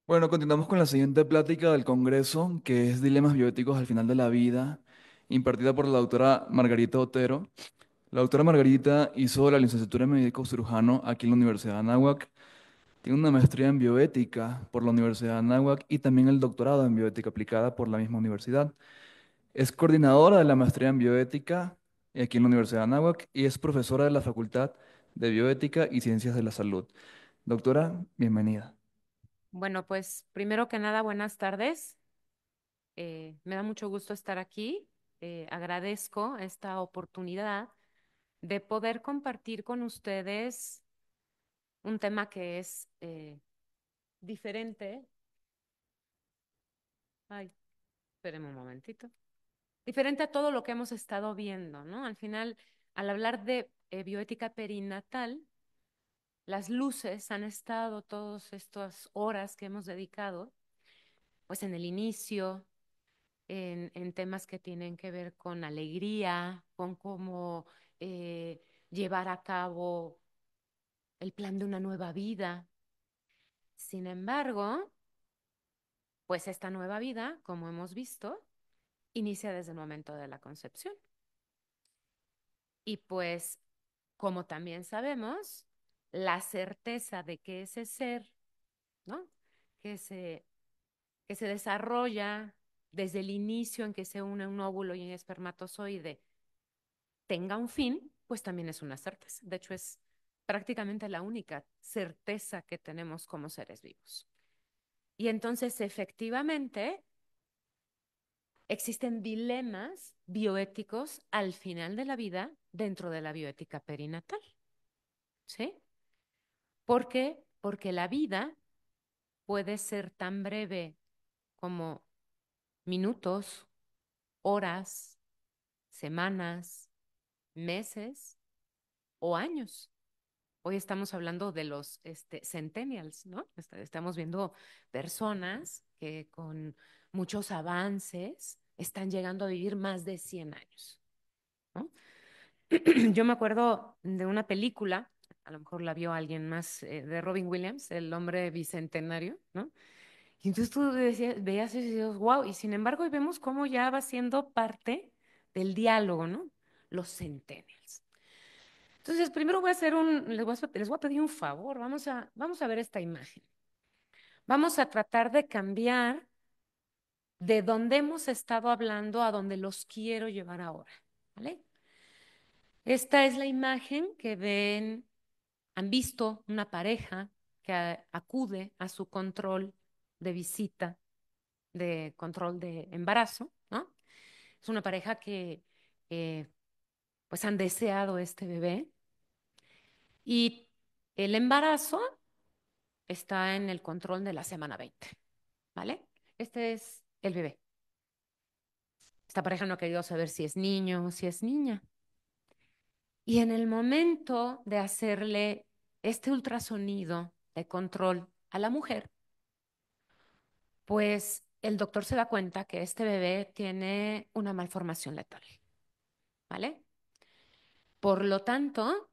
Bueno, continuamos con la siguiente plática del Congreso, que es Dilemas bioéticos al final de la vida, impartida por la doctora Margarita Otero. La doctora Margarita hizo la licenciatura en médico cirujano aquí en la Universidad de Anáhuac. Tiene una maestría en bioética por la Universidad de Anáhuac y también el doctorado en bioética aplicada por la misma universidad. Es coordinadora de la maestría en bioética aquí en la Universidad de Anáhuac y es profesora de la Facultad de Bioética y Ciencias de la Salud. Doctora, bienvenida. Bueno, pues primero que nada, buenas tardes. Me da mucho gusto estar aquí. Agradezco esta oportunidad de poder compartir con ustedes un tema que es diferente. Ay, espérenme un momentito. Diferente a todo lo que hemos estado viendo, ¿no? Al final, al hablar de bioética perinatal, las luces han estado todas estas horas que hemos dedicado, pues en el inicio en temas que tienen que ver con alegría, con cómo eh, llevar a cabo el plan de una nueva vida. Sin embargo, pues esta nueva vida, como hemos visto, inicia desde el momento de la concepción. Y pues, como también sabemos, la certeza de que ese ser, ¿no? Que se, que se desarrolla desde el inicio en que se une un óvulo y un espermatozoide tenga un fin, pues también es una certeza. De hecho, es prácticamente la única certeza que tenemos como seres vivos. Y entonces, efectivamente, existen dilemas bioéticos al final de la vida dentro de la bioética perinatal. ¿Sí? ¿Por qué? Porque la vida puede ser tan breve como minutos, horas, semanas, meses o años. Hoy estamos hablando de los centennials, ¿no? Estamos viendo personas que con muchos avances están llegando a vivir más de 100 años, ¿no? Yo me acuerdo de una película, a lo mejor la vio alguien más, de Robin Williams, El hombre bicentenario, ¿no? Y entonces tú veías eso y decías, wow, y sin embargo hoy vemos cómo ya va siendo parte del diálogo, ¿no? Los centennials. Entonces, primero voy a hacer les voy a pedir un favor, vamos a ver esta imagen. Vamos a tratar de cambiar de donde hemos estado hablando a donde los quiero llevar ahora, ¿vale? Esta es la imagen que han visto una pareja que acude a su control de visita, de control de embarazo, ¿no? Es una pareja que eh, pues han deseado este bebé y el embarazo está en el control de la semana 20, ¿vale? Este es el bebé. Esta pareja no ha querido saber si es niño o si es niña. Y en el momento de hacerle este ultrasonido de control a la mujer, pues el doctor se da cuenta que este bebé tiene una malformación letal, ¿vale? Por lo tanto,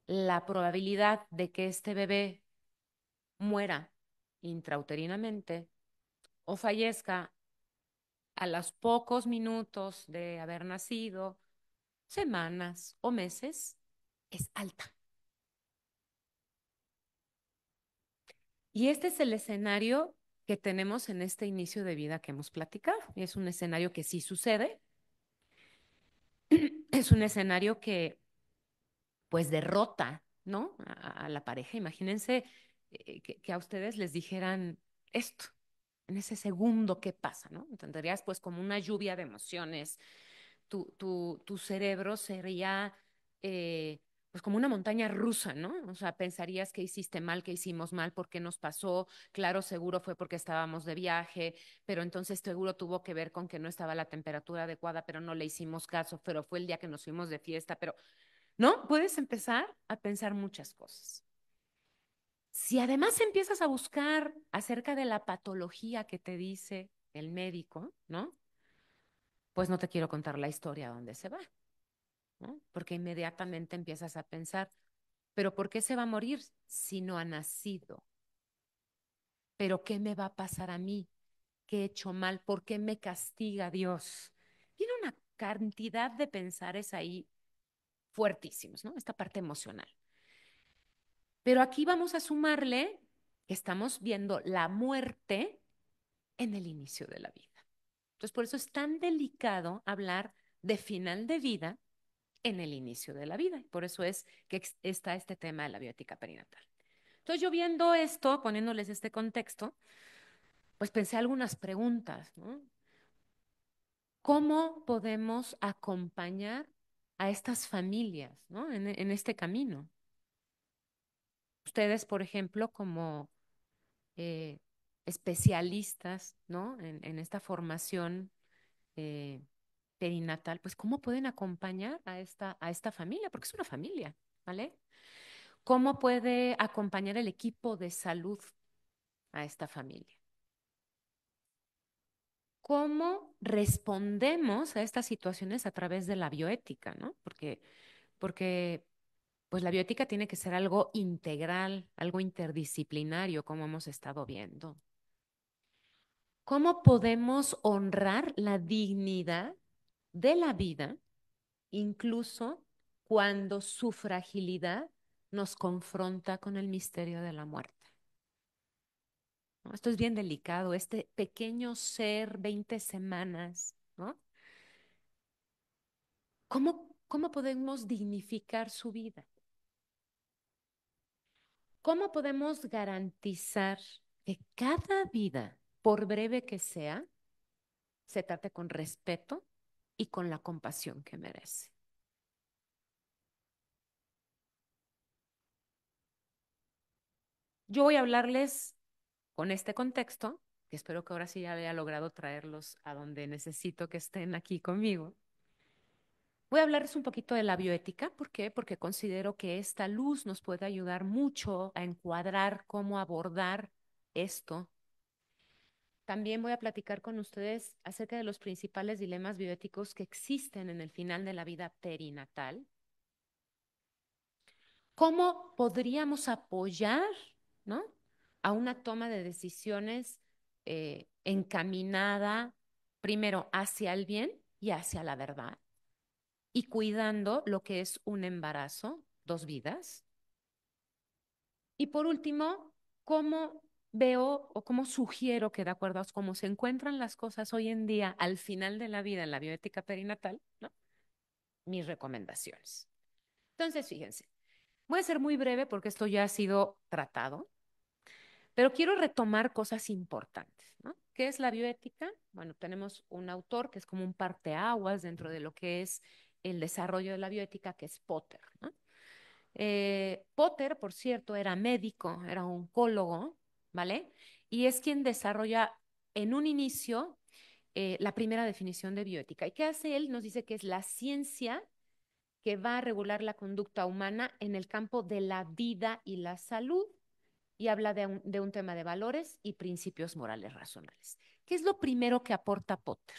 la probabilidad de que este bebé muera intrauterinamente o fallezca a los pocos minutos de haber nacido, semanas o meses, es alta. Y este es el escenario que tenemos en este inicio de vida que hemos platicado. Y es un escenario que sí sucede, es un escenario que pues derrota, ¿no? A la pareja. Imagínense que a ustedes les dijeran esto. En ese segundo, ¿qué pasa? ¿No? Entenderías pues como una lluvia de emociones, tu cerebro sería pues como una montaña rusa, ¿no? O sea, pensarías que hiciste mal, que hicimos mal, por qué nos pasó. Claro, seguro fue porque estábamos de viaje, pero entonces seguro tuvo que ver con que no estaba la temperatura adecuada, pero no le hicimos caso, pero fue el día que nos fuimos de fiesta, pero, ¿no? Puedes empezar a pensar muchas cosas. Si además empiezas a buscar acerca de la patología que te dice el médico, ¿no? Pues no te quiero contar la historia donde se va. ¿No? Porque inmediatamente empiezas a pensar, pero ¿por qué se va a morir si no ha nacido? pero ¿qué me va a pasar a mí? ¿Qué he hecho mal? ¿Por qué me castiga Dios? Tiene una cantidad de pensares ahí fuertísimos, ¿no? Esta parte emocional. Pero aquí vamos a sumarle que estamos viendo la muerte en el inicio de la vida. Entonces, por eso es tan delicado hablar de final de vida en el inicio de la vida. Y por eso es que está este tema de la bioética perinatal. Entonces, yo viendo esto, poniéndoles este contexto, pues pensé algunas preguntas, ¿no? ¿Cómo podemos acompañar a estas familias, ¿no? En este camino. Ustedes, por ejemplo, como eh, especialistas, ¿no? En esta formación eh, perinatal, pues ¿cómo pueden acompañar a esta familia? Porque es una familia, ¿vale? ¿Cómo puede acompañar el equipo de salud a esta familia? ¿Cómo respondemos a estas situaciones a través de la bioética, ¿no? Porque pues la bioética tiene que ser algo integral, algo interdisciplinario, como hemos estado viendo. ¿Cómo podemos honrar la dignidad de la vida, incluso cuando su fragilidad nos confronta con el misterio de la muerte? ¿No? Esto es bien delicado, este pequeño ser, 20 semanas, ¿no? ¿Cómo podemos dignificar su vida? ¿Cómo podemos garantizar que cada vida, por breve que sea, se trate con respeto y con la compasión que merece? Yo voy a hablarles con este contexto, que espero que ahora sí ya haya logrado traerlos a donde necesito que estén aquí conmigo. Voy a hablarles un poquito de la bioética. ¿Por qué? Porque considero que esta luz nos puede ayudar mucho a encuadrar cómo abordar esto. También voy a platicar con ustedes acerca de los principales dilemas bioéticos que existen en el final de la vida perinatal. ¿Cómo podríamos apoyar, ¿no? A una toma de decisiones encaminada primero hacia el bien y hacia la verdad y cuidando lo que es un embarazo, dos vidas? Y por último, ¿cómo veo o cómo sugiero que de acuerdo a cómo se encuentran las cosas hoy en día al final de la vida en la bioética perinatal, ¿no? Mis recomendaciones? Entonces, fíjense, voy a ser muy breve porque esto ya ha sido tratado, pero quiero retomar cosas importantes, ¿no? ¿Qué es la bioética? Bueno, tenemos un autor que es como un parteaguas dentro de lo que es el desarrollo de la bioética, que es Potter, ¿no? Potter, por cierto, era médico, era oncólogo, ¿vale? Y es quien desarrolla en un inicio la primera definición de bioética. ¿Y qué hace él? Nos dice que es la ciencia que va a regular la conducta humana en el campo de la vida y la salud y habla de un tema de valores y principios morales razonables. ¿Qué es lo primero que aporta Potter?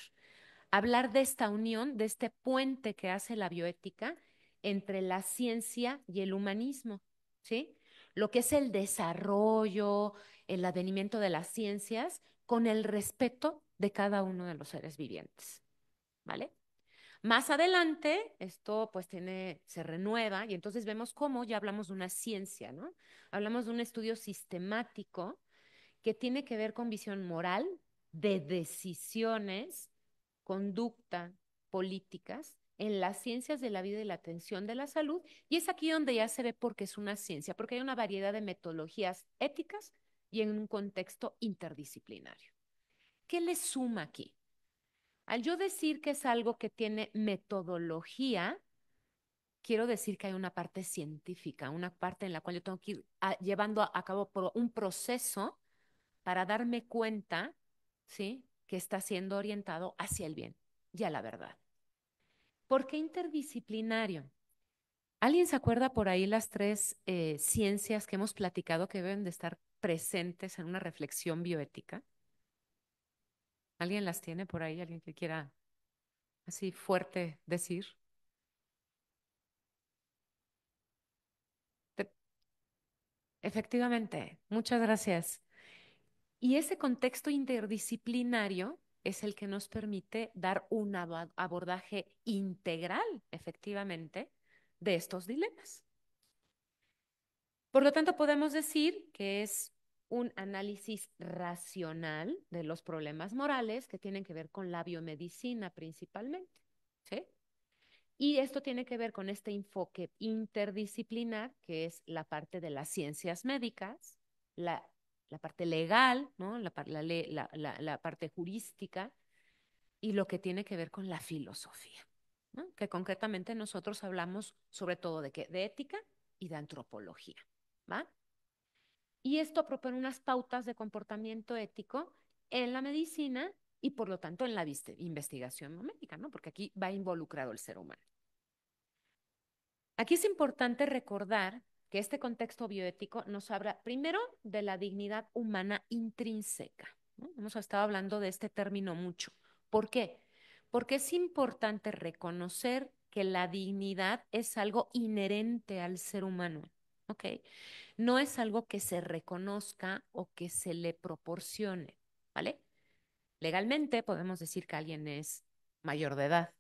Hablar de esta unión, de este puente que hace la bioética entre la ciencia y el humanismo, ¿sí? Lo que es el desarrollo, el advenimiento de las ciencias con el respeto de cada uno de los seres vivientes, ¿vale? Más adelante, esto pues se renueva y entonces vemos cómo ya hablamos de una ciencia, ¿no? Hablamos de un estudio sistemático que tiene que ver con visión moral, de decisiones, conducta, políticas, en las ciencias de la vida y la atención de la salud. Y es aquí donde ya se ve por qué es una ciencia, porque hay una variedad de metodologías éticas y en un contexto interdisciplinario. ¿Qué le suma aquí? Al yo decir que es algo que tiene metodología, quiero decir que hay una parte científica, una parte en la cual yo tengo que ir llevando a cabo un proceso para darme cuenta, ¿sí? Que está siendo orientado hacia el bien y a la verdad. ¿Por qué interdisciplinario? ¿Alguien se acuerda por ahí las tres ciencias que hemos platicado que deben de estar presentes en una reflexión bioética? ¿Alguien las tiene por ahí? ¿Alguien que quiera así fuerte decir? Te- Efectivamente, muchas gracias. Y ese contexto interdisciplinario es el que nos permite dar un abordaje integral, efectivamente, de estos dilemas. Por lo tanto, podemos decir que es un análisis racional de los problemas morales que tienen que ver con la biomedicina principalmente, ¿sí? Y esto tiene que ver con este enfoque interdisciplinar, que es la parte de las ciencias médicas, la, la parte legal, ¿no? La parte jurística y lo que tiene que ver con la filosofía, ¿no? Que concretamente nosotros hablamos sobre todo de, ¿qué? De ética y de antropología, ¿va? Y esto propone unas pautas de comportamiento ético en la medicina y por lo tanto en la investigación médica, ¿no? Porque aquí va involucrado el ser humano. Aquí es importante recordar que este contexto bioético nos habla primero de la dignidad humana intrínseca, ¿no? Hemos estado hablando de este término mucho. ¿Por qué? Porque es importante reconocer que la dignidad es algo inherente al ser humano, ¿ok? No es algo que se reconozca o que se le proporcione, ¿vale? Legalmente podemos decir que alguien es mayor de edad,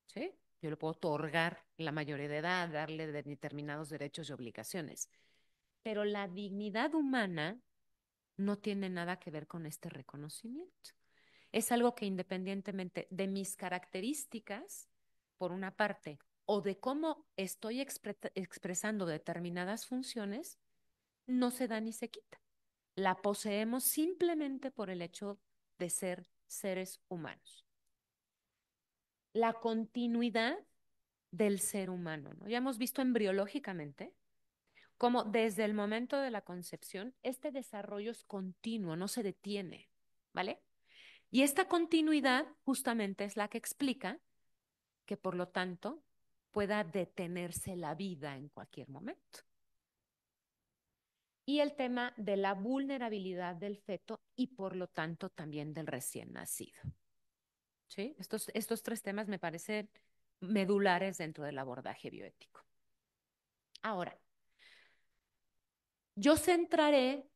¿sí? Yo le puedo otorgar la mayoría de edad, darle determinados derechos y obligaciones. Pero la dignidad humana no tiene nada que ver con este reconocimiento. Es algo que independientemente de mis características, por una parte, o de cómo estoy expresando determinadas funciones, no se da ni se quita. La poseemos simplemente por el hecho de ser seres humanos. La continuidad del ser humano, ¿no? Ya hemos visto embriológicamente cómo desde el momento de la concepción este desarrollo es continuo, no se detiene, ¿vale? Y esta continuidad justamente es la que explica que por lo tanto pueda detenerse la vida en cualquier momento. Y el tema de la vulnerabilidad del feto y por lo tanto también del recién nacido. ¿Sí? Estos tres temas me parecen medulares dentro del abordaje bioético. Ahora, yo centraré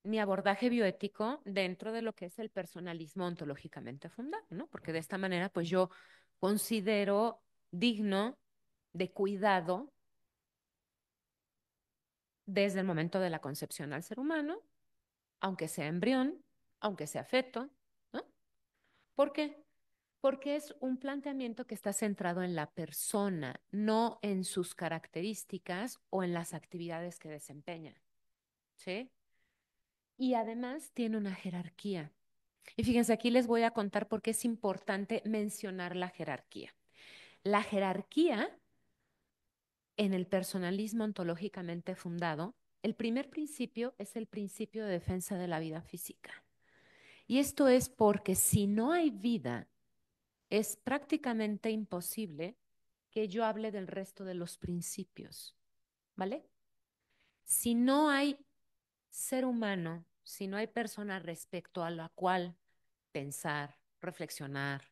mi abordaje bioético dentro de lo que es el personalismo ontológicamente fundado, ¿no? Porque de esta manera, pues yo considero digno de cuidado desde el momento de la concepción al ser humano, aunque sea embrión, aunque sea feto, ¿no? ¿Por qué? Porque es un planteamiento que está centrado en la persona, no en sus características o en las actividades que desempeña, ¿sí? Y además tiene una jerarquía. Y fíjense, aquí les voy a contar por qué es importante mencionar la jerarquía. La jerarquía en el personalismo ontológicamente fundado, el primer principio es el principio de defensa de la vida física. Y esto es porque si no hay vida, es prácticamente imposible que yo hable del resto de los principios, ¿vale? Si no hay ser humano, si no hay persona respecto a la cual pensar, reflexionar,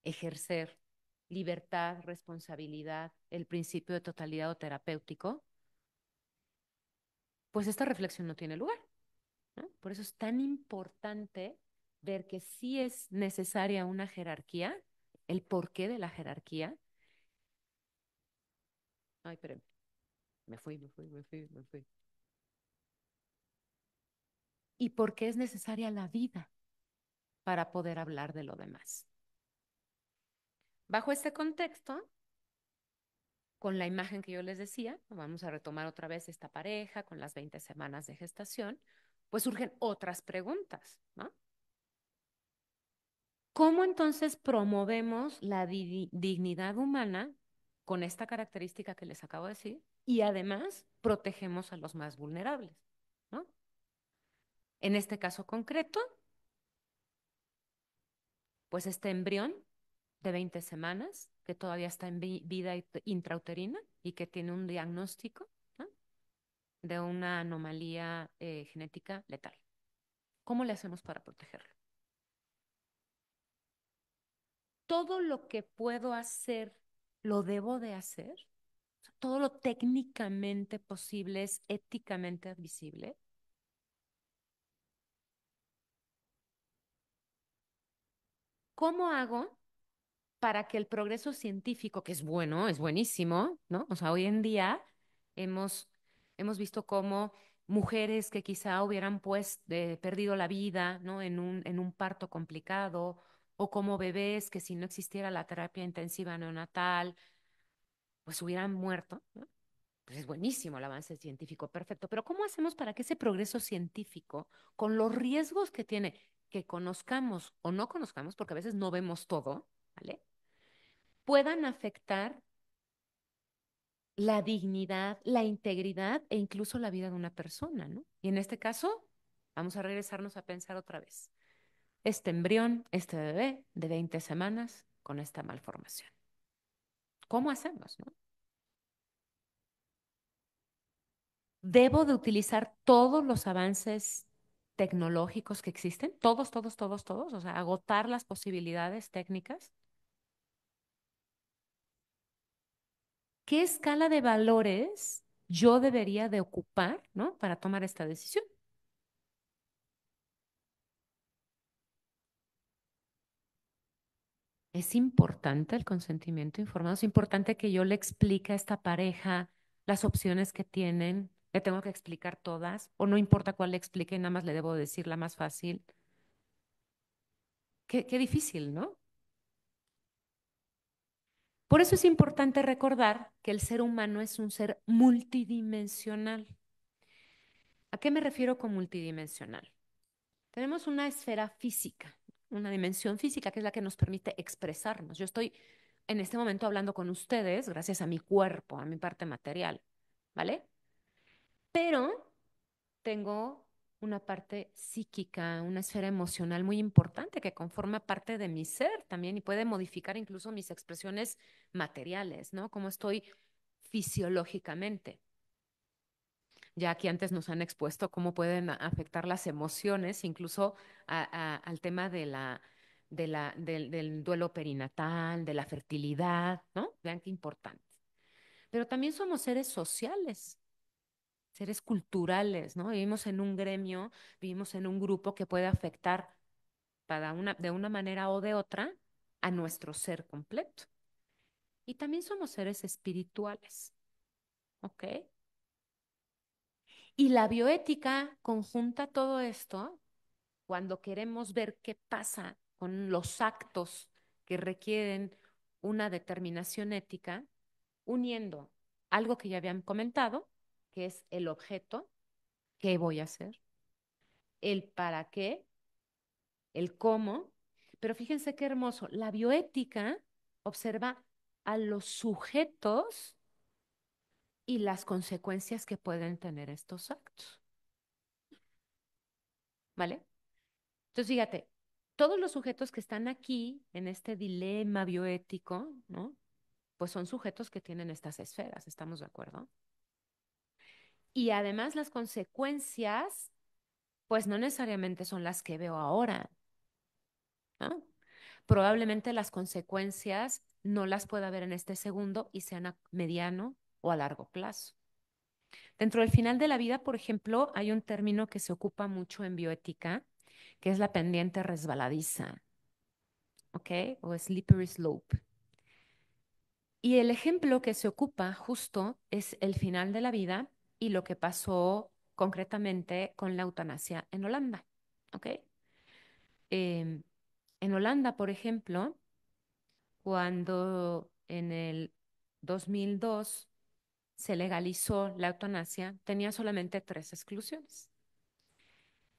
ejercer libertad, responsabilidad, el principio de totalidad o terapéutico, pues esta reflexión no tiene lugar, ¿no? Por eso es tan importante ver que sí es necesaria una jerarquía, el porqué de la jerarquía. Ay, pero me fui. Y por qué es necesaria la vida para poder hablar de lo demás. Bajo este contexto, con la imagen que yo les decía, vamos a retomar otra vez esta pareja con las 20 semanas de gestación, pues surgen otras preguntas, ¿no? ¿Cómo entonces promovemos la dignidad humana con esta característica que les acabo de decir y además protegemos a los más vulnerables, ¿no? En este caso concreto, pues este embrión de 20 semanas que todavía está en vida intrauterina y que tiene un diagnóstico, ¿no? De una anomalía genética letal. ¿Cómo le hacemos para protegerlo? Todo lo que puedo hacer, lo debo de hacer. Todo lo técnicamente posible es éticamente admisible. ¿Cómo hago para que el progreso científico, que es bueno, es buenísimo, ¿no? O sea, hoy en día hemos, hemos visto cómo mujeres que quizá hubieran pues perdido la vida, ¿no? En un parto complicado, o como bebés que si no existiera la terapia intensiva neonatal, pues hubieran muerto, ¿no? Pues es buenísimo el avance científico, perfecto. Pero ¿cómo hacemos para que ese progreso científico, con los riesgos que tiene, que conozcamos o no conozcamos, porque a veces no vemos todo, ¿vale? Puedan afectar la dignidad, la integridad e incluso la vida de una persona, ¿no? Y en este caso, vamos a regresarnos a pensar otra vez. Este embrión, este bebé de 20 semanas con esta malformación. ¿Cómo hacemos, no? Debo de utilizar todos los avances tecnológicos que existen, todos, todos, todos, todos, o sea, agotar las posibilidades técnicas. ¿Qué escala de valores yo debería de ocupar, ¿no? Para tomar esta decisión? Es importante el consentimiento informado, es importante que yo le explique a esta pareja las opciones que tienen, le tengo que explicar todas, o no importa cuál le explique, nada más le debo decir la más fácil. Qué difícil, ¿no? Por eso es importante recordar que el ser humano es un ser multidimensional. ¿A qué me refiero con multidimensional? Tenemos una esfera física, una dimensión física que es la que nos permite expresarnos. Yo estoy en este momento hablando con ustedes gracias a mi cuerpo, a mi parte material, ¿vale? Pero tengo una parte psíquica, una esfera emocional muy importante que conforma parte de mi ser también y puede modificar incluso mis expresiones materiales, ¿no? Cómo estoy fisiológicamente. Ya aquí antes nos han expuesto cómo pueden afectar las emociones, incluso al tema de del duelo perinatal, de la fertilidad, ¿no? Vean qué importante. Pero también somos seres sociales, seres culturales, ¿no? Vivimos en un gremio, vivimos en un grupo que puede afectar de una manera o de otra a nuestro ser completo. Y también somos seres espirituales, ¿ok? Y la bioética conjunta todo esto cuando queremos ver qué pasa con los actos que requieren una determinación ética, uniendo algo que ya habían comentado, que es el objeto, qué voy a hacer, el para qué, el cómo. Pero fíjense qué hermoso, la bioética observa a los sujetos y las consecuencias que pueden tener estos actos, ¿vale? Entonces, fíjate, todos los sujetos que están aquí en este dilema bioético, ¿no? Pues son sujetos que tienen estas esferas, ¿estamos de acuerdo? Y además las consecuencias, pues no necesariamente son las que veo ahora, ¿no? Probablemente las consecuencias no las pueda ver en este segundo y sean a mediano o a largo plazo. Dentro del final de la vida, por ejemplo, hay un término que se ocupa mucho en bioética, que es la pendiente resbaladiza, ¿ok? O slippery slope. Y el ejemplo que se ocupa justo es el final de la vida y lo que pasó concretamente con la eutanasia en Holanda, ¿ok? Em, en Holanda, por ejemplo, cuando en el 2002 se legalizó la eutanasia, tenía solamente tres exclusiones.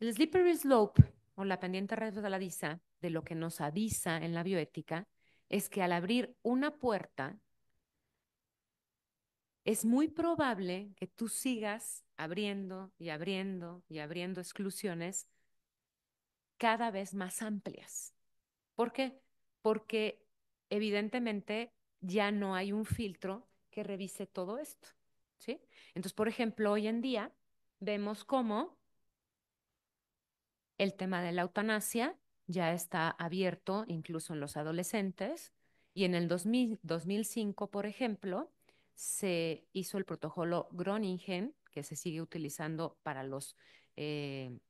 El slippery slope o la pendiente resbaladiza de lo que nos avisa en la bioética es que al abrir una puerta es muy probable que tú sigas abriendo y abriendo y abriendo exclusiones cada vez más amplias. ¿Por qué? Porque evidentemente ya no hay un filtro que revise todo esto, ¿sí? Entonces, por ejemplo, hoy en día vemos cómo el tema de la eutanasia ya está abierto incluso en los adolescentes y en el 2005, por ejemplo, se hizo el protocolo Groningen, que se sigue utilizando para los en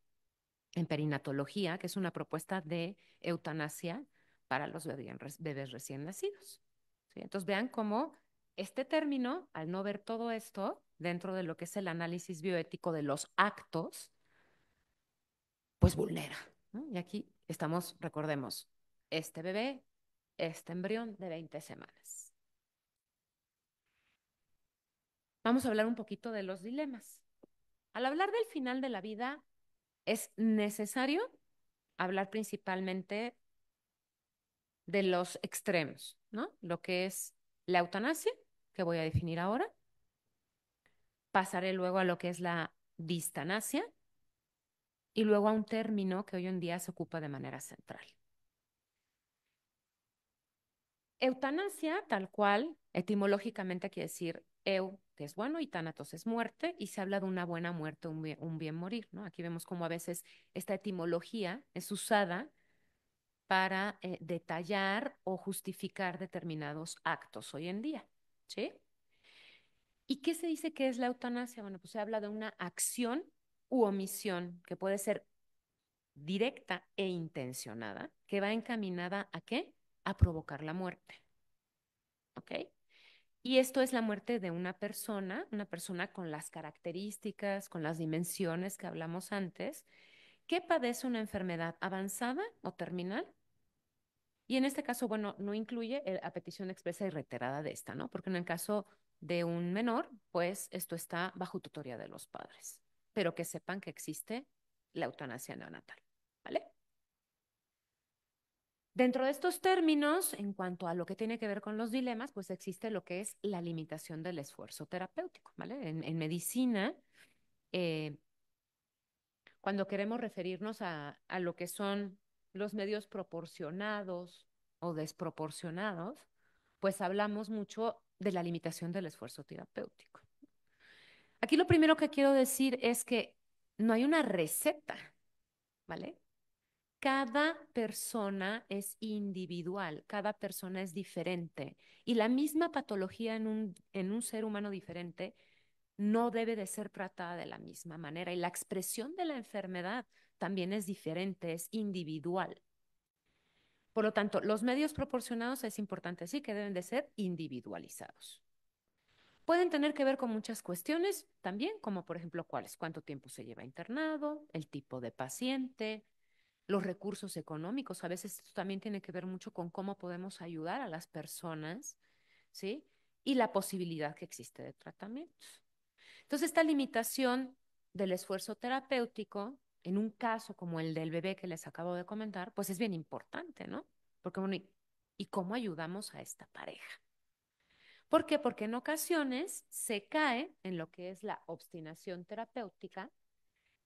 perinatología, que es una propuesta de eutanasia para los bebés recién nacidos. ¿Sí? Entonces vean cómo este término, al no ver todo esto dentro de lo que es el análisis bioético de los actos, pues vulnera, ¿no? Y aquí estamos, recordemos, este bebé, este embrión de 20 semanas. Vamos a hablar un poquito de los dilemas. Al hablar del final de la vida, es necesario hablar principalmente de los extremos, ¿no? Lo que es la eutanasia, que voy a definir ahora. Pasaré luego a lo que es la distanasia y luego a un término que hoy en día se ocupa de manera central. Eutanasia, tal cual, etimológicamente quiere decir eu, que es bueno, y thanatos es muerte, y se habla de una buena muerte, un bien morir, ¿no? Aquí vemos cómo a veces esta etimología es usada para detallar o justificar determinados actos hoy en día, ¿sí? ¿Y qué se dice que es la eutanasia? Bueno, pues se habla de una acción u omisión que puede ser directa e intencionada, que va encaminada ¿a qué? A provocar la muerte, ¿ok? Y esto es la muerte de una persona con las características, con las dimensiones que hablamos antes, que padece una enfermedad avanzada o terminal. Y en este caso, bueno, no incluye a petición expresa y reiterada de esta, ¿no? Porque en el caso de un menor, pues esto está bajo tutoría de los padres, pero que sepan que existe la eutanasia neonatal, ¿vale? Dentro de estos términos, en cuanto a lo que tiene que ver con los dilemas, pues existe lo que es la limitación del esfuerzo terapéutico, ¿vale? En medicina, eh, cuando queremos referirnos a lo que son los medios proporcionados o desproporcionados, pues hablamos mucho de la limitación del esfuerzo terapéutico. Aquí lo primero que quiero decir es que no hay una receta, ¿vale? Cada persona es individual, cada persona es diferente y la misma patología en un ser humano diferente no debe de ser tratada de la misma manera y la expresión de la enfermedad también es diferente, es individual. Por lo tanto, los medios proporcionados es importante, sí, que deben de ser individualizados. Pueden tener que ver con muchas cuestiones también, como por ejemplo, cuáles, cuánto tiempo se lleva internado, el tipo de paciente, los recursos económicos. A veces esto también tiene que ver mucho con cómo podemos ayudar a las personas, ¿sí? Y la posibilidad que existe de tratamientos. Entonces, esta limitación del esfuerzo terapéutico, en un caso como el del bebé que les acabo de comentar, pues es bien importante, ¿no? Porque, bueno, ¿y cómo ayudamos a esta pareja? ¿Por qué? Porque en ocasiones se cae en lo que es la obstinación terapéutica,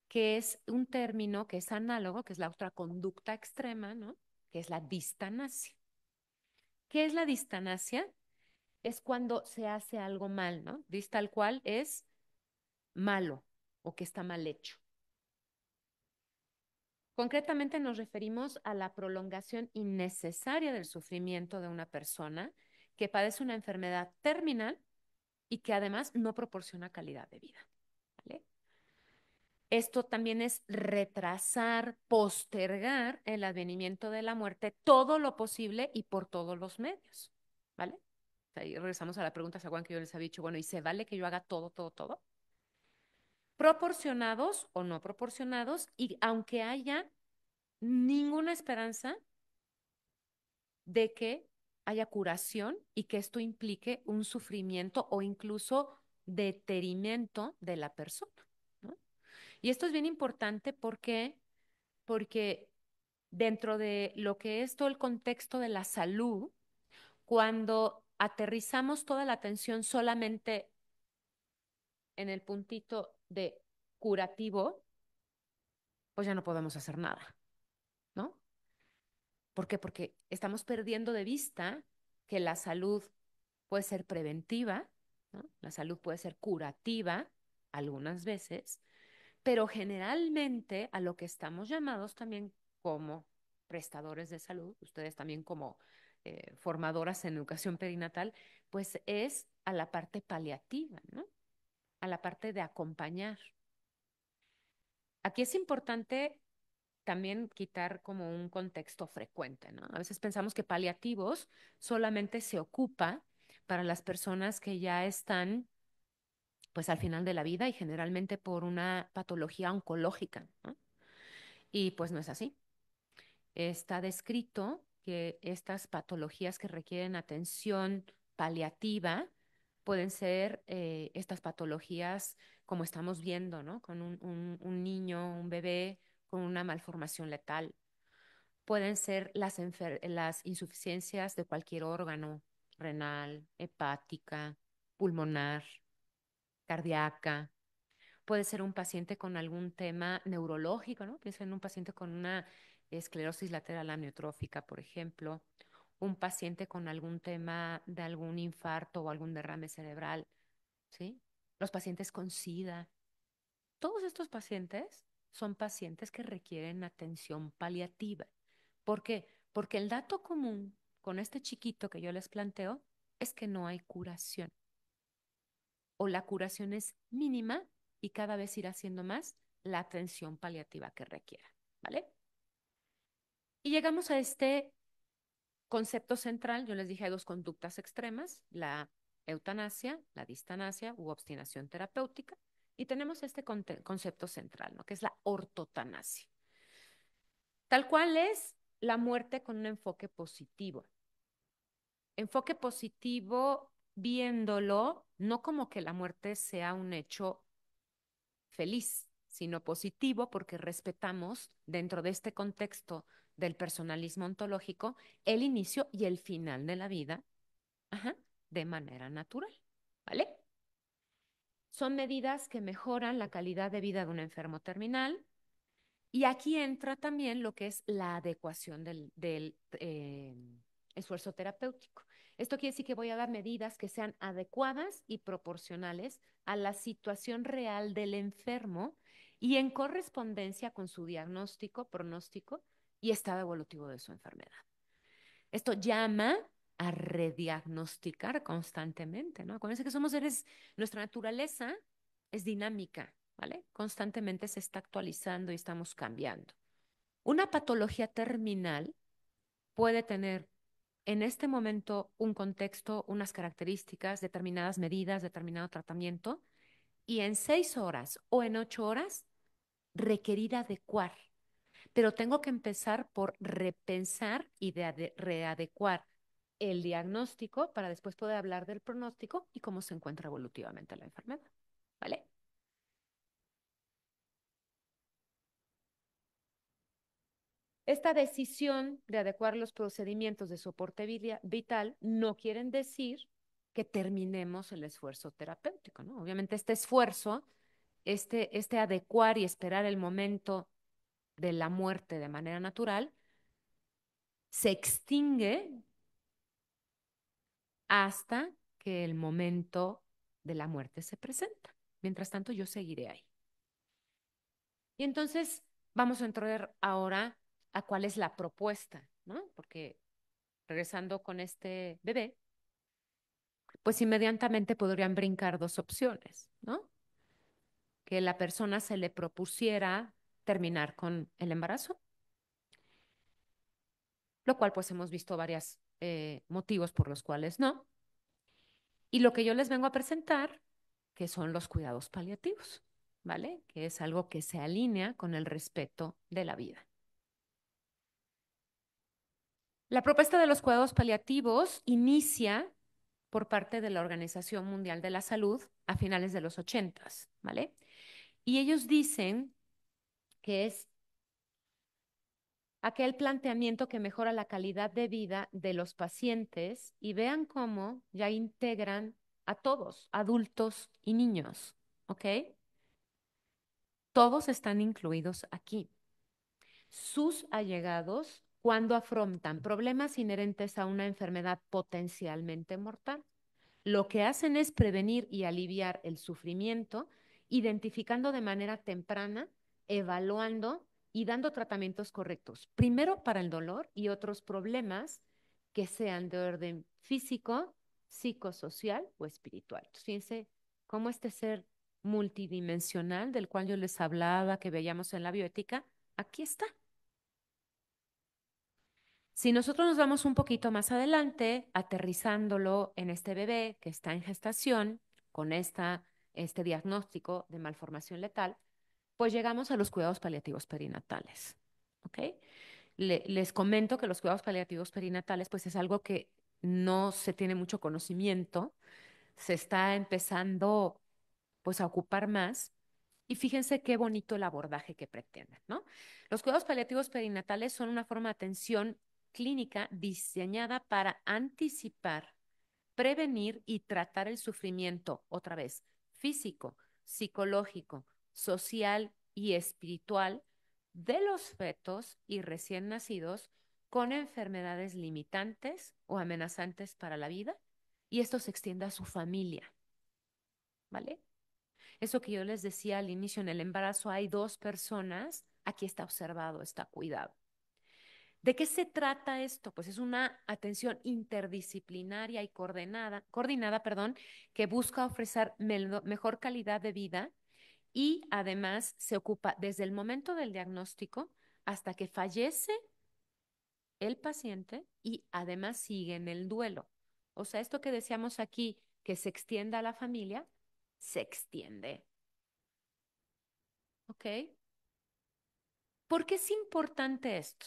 que es un término que es análogo, que es la otra conducta extrema, ¿no? Que es la distanasia. ¿Qué es la distanasia? Es cuando se hace algo mal, ¿no? Tal cual es malo o que está mal hecho. Concretamente nos referimos a la prolongación innecesaria del sufrimiento de una persona que padece una enfermedad terminal y que además no proporciona calidad de vida, ¿vale? Esto también es retrasar, postergar el advenimiento de la muerte todo lo posible y por todos los medios, ¿vale? Ahí regresamos a la pregunta, ¿se acuerdan que yo les había dicho, bueno, ¿y se vale que yo haga todo, todo, todo? Proporcionados o no proporcionados, y aunque haya ninguna esperanza de que haya curación y que esto implique un sufrimiento o incluso detenimiento de la persona, ¿no? Y esto es bien importante porque dentro de lo que es todo el contexto de la salud, cuando aterrizamos toda la atención solamente en el puntito de curativo, pues ya no podemos hacer nada, ¿no? ¿Por qué? Porque estamos perdiendo de vista que la salud puede ser preventiva, ¿no? La salud puede ser curativa algunas veces, pero generalmente a lo que estamos llamados también como prestadores de salud, ustedes también como formadoras en educación perinatal, pues es a la parte paliativa, ¿no? A la parte de acompañar. Aquí es importante también quitar como un contexto frecuente, ¿no? A veces pensamos que paliativos solamente se ocupa para las personas que ya están pues al final de la vida y generalmente por una patología oncológica, ¿no? Y pues no es así. Está descrito que estas patologías que requieren atención paliativa pueden ser estas patologías como estamos viendo, ¿no? Con un niño, un bebé con una malformación letal. Pueden ser las insuficiencias de cualquier órgano, renal, hepática, pulmonar, cardíaca. Puede ser un paciente con algún tema neurológico, ¿no? Piensa en un paciente con una esclerosis lateral amiotrófica, por ejemplo, un paciente con algún tema de algún infarto o algún derrame cerebral, ¿sí? Los pacientes con SIDA. Todos estos pacientes son pacientes que requieren atención paliativa. ¿Por qué? Porque el dato común con este chiquito que yo les planteo es que no hay curación o la curación es mínima y cada vez irá siendo más la atención paliativa que requiera, ¿vale? Y llegamos a este concepto central, yo les dije hay dos conductas extremas, la eutanasia, la distanasia u obstinación terapéutica, y tenemos este concepto central, ¿no? Que es la ortotanasia. Tal cual es la muerte con un enfoque positivo. Enfoque positivo viéndolo no como que la muerte sea un hecho feliz, sino positivo porque respetamos dentro de este contexto del personalismo ontológico el inicio y el final de la vida, ajá, de manera natural, ¿vale? Son medidas que mejoran la calidad de vida de un enfermo terminal y aquí entra también lo que es la adecuación del esfuerzo terapéutico. Esto quiere decir que voy a dar medidas que sean adecuadas y proporcionales a la situación real del enfermo y en correspondencia con su diagnóstico, pronóstico y estado evolutivo de su enfermedad. Esto llama a rediagnosticar constantemente, ¿no? Acuérdense que somos seres, nuestra naturaleza es dinámica, ¿vale? Constantemente se está actualizando y estamos cambiando. Una patología terminal puede tener en este momento un contexto, unas características, determinadas medidas, determinado tratamiento, y en 6 horas o en 8 horas requerir adecuar. Pero tengo que empezar por repensar y de readecuar el diagnóstico para después poder hablar del pronóstico y cómo se encuentra evolutivamente la enfermedad. ¿Vale? Esta decisión de adecuar los procedimientos de soporte vital no quieren decir que terminemos el esfuerzo terapéutico, ¿no? Obviamente este esfuerzo, este adecuar y esperar el momento de la muerte de manera natural, se extingue hasta que el momento de la muerte se presenta. Mientras tanto, yo seguiré ahí. Y entonces vamos a entrar ahora a cuál es la propuesta, ¿no? Porque regresando con este bebé, pues inmediatamente podrían brincar dos opciones, ¿no? Que la persona se le propusiera terminar con el embarazo, lo cual pues hemos visto varios motivos por los cuales no. Y lo que yo les vengo a presentar, que son los cuidados paliativos, ¿vale? Que es algo que se alinea con el respeto de la vida. La propuesta de los cuidados paliativos inicia por parte de la Organización Mundial de la Salud a finales de los 80, ¿vale? Y ellos dicen que es aquel planteamiento que mejora la calidad de vida de los pacientes y vean cómo ya integran a todos, adultos y niños, ¿ok? Todos están incluidos aquí. Sus allegados cuando afrontan problemas inherentes a una enfermedad potencialmente mortal. Lo que hacen es prevenir y aliviar el sufrimiento, identificando de manera temprana, evaluando y dando tratamientos correctos, primero para el dolor y otros problemas que sean de orden físico, psicosocial o espiritual. Entonces, fíjense cómo este ser multidimensional del cual yo les hablaba, que veíamos en la bioética, aquí está. Si nosotros nos vamos un poquito más adelante, aterrizándolo en este bebé que está en gestación con este diagnóstico de malformación letal, pues llegamos a los cuidados paliativos perinatales. ¿Ok? Les comento que los cuidados paliativos perinatales, pues es algo que no se tiene mucho conocimiento, se está empezando pues a ocupar más. Y fíjense qué bonito el abordaje que pretenden, ¿no? Los cuidados paliativos perinatales son una forma de atención clínica diseñada para anticipar, prevenir y tratar el sufrimiento, otra vez, físico, psicológico, social y espiritual de los fetos y recién nacidos con enfermedades limitantes o amenazantes para la vida, y esto se extiende a su familia, ¿vale? Eso que yo les decía al inicio, en el embarazo hay dos personas, aquí está observado, está cuidado. ¿De qué se trata esto? Pues es una atención interdisciplinaria y coordinada, perdón, que busca ofrecer mejor calidad de vida y además se ocupa desde el momento del diagnóstico hasta que fallece el paciente y además sigue en el duelo. O sea, esto que decíamos aquí, que se extienda a la familia, se extiende. ¿Ok? ¿Por qué es importante esto?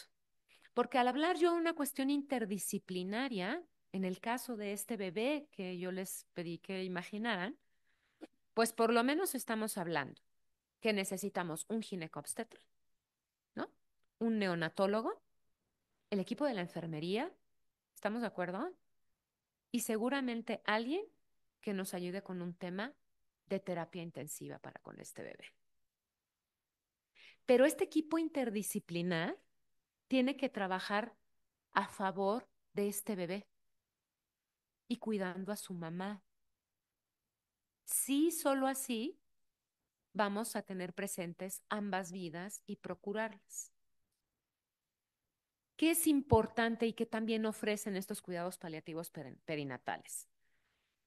Porque al hablar yo de una cuestión interdisciplinaria, en el caso de este bebé que yo les pedí que imaginaran, pues por lo menos estamos hablando que necesitamos un ginecobstetra, ¿no? Un neonatólogo, el equipo de la enfermería, ¿estamos de acuerdo? Y seguramente alguien que nos ayude con un tema de terapia intensiva para con este bebé. Pero este equipo interdisciplinar tiene que trabajar a favor de este bebé y cuidando a su mamá. Sí, solo así vamos a tener presentes ambas vidas y procurarlas. ¿Qué es importante y qué también ofrecen estos cuidados paliativos perinatales?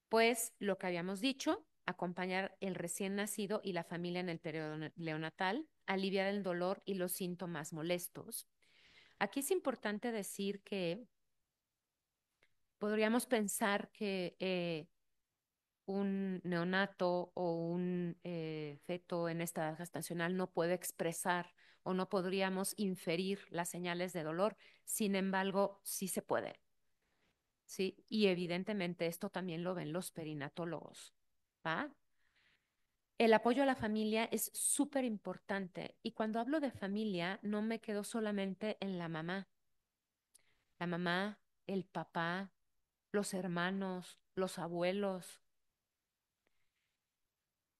Pues lo que habíamos dicho, acompañar el recién nacido y la familia en el periodo neonatal, aliviar el dolor y los síntomas molestos. Aquí es importante decir que podríamos pensar que un neonato o un feto en esta edad gestacional no puede expresar o no podríamos inferir las señales de dolor. Sin embargo, sí se puede, ¿sí? Y evidentemente esto también lo ven los perinatólogos, ¿va? El apoyo a la familia es súper importante y cuando hablo de familia no me quedo solamente en la mamá, el papá, los hermanos, los abuelos.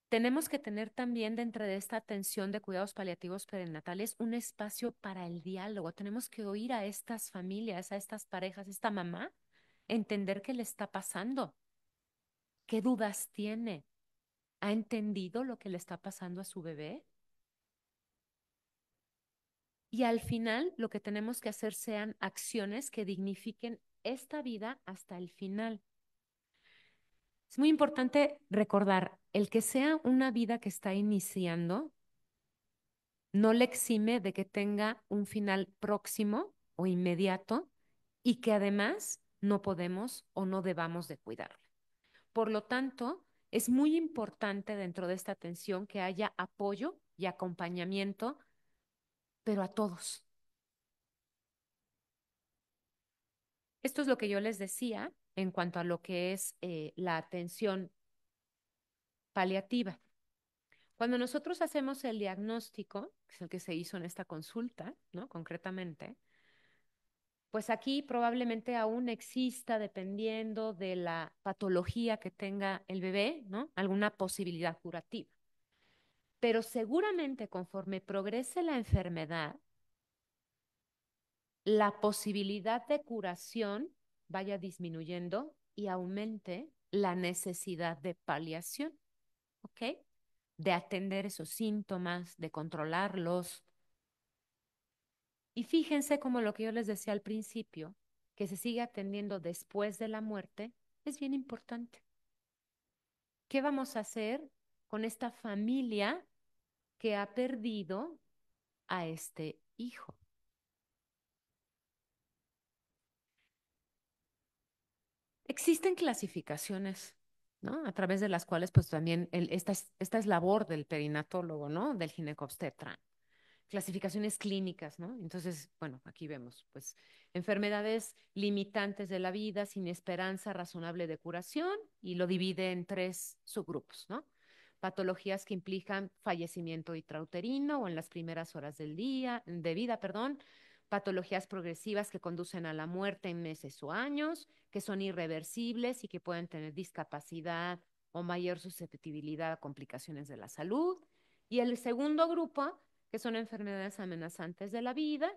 Tenemos que tener también dentro de esta atención de cuidados paliativos perinatales un espacio para el diálogo. Tenemos que oír a estas familias, a estas parejas, a esta mamá, entender qué le está pasando, qué dudas tiene, ha entendido lo que le está pasando a su bebé. Y al final lo que tenemos que hacer sean acciones que dignifiquen esta vida hasta el final. Es muy importante recordar, el que sea una vida que está iniciando no le exime de que tenga un final próximo o inmediato y que además no podemos o no debamos de cuidarlo. Por lo tanto, es muy importante dentro de esta atención que haya apoyo y acompañamiento, pero a todos. Esto es lo que yo les decía en cuanto a lo que es la atención paliativa. Cuando nosotros hacemos el diagnóstico, que es el que se hizo en esta consulta, ¿no? Concretamente, pues aquí probablemente aún exista, dependiendo de la patología que tenga el bebé, ¿no? Alguna posibilidad curativa. Pero seguramente conforme progrese la enfermedad, la posibilidad de curación vaya disminuyendo y aumente la necesidad de paliación, ¿ok? De atender esos síntomas, de controlarlos. Y fíjense como lo que yo les decía al principio, que se sigue atendiendo después de la muerte, es bien importante. ¿Qué vamos a hacer con esta familia que ha perdido a este hijo? Existen clasificaciones, ¿no? A través de las cuales, pues también esta es labor del perinatólogo, ¿no? Del ginecobstetra. Clasificaciones clínicas, ¿no? Entonces, bueno, aquí vemos, pues, enfermedades limitantes de la vida sin esperanza razonable de curación y lo divide en tres subgrupos, ¿no? Patologías que implican fallecimiento intrauterino o en las primeras horas de vida, perdón. Patologías progresivas que conducen a la muerte en meses o años, que son irreversibles y que pueden tener discapacidad o mayor susceptibilidad a complicaciones de la salud. Y el segundo grupo, que son enfermedades amenazantes de la vida,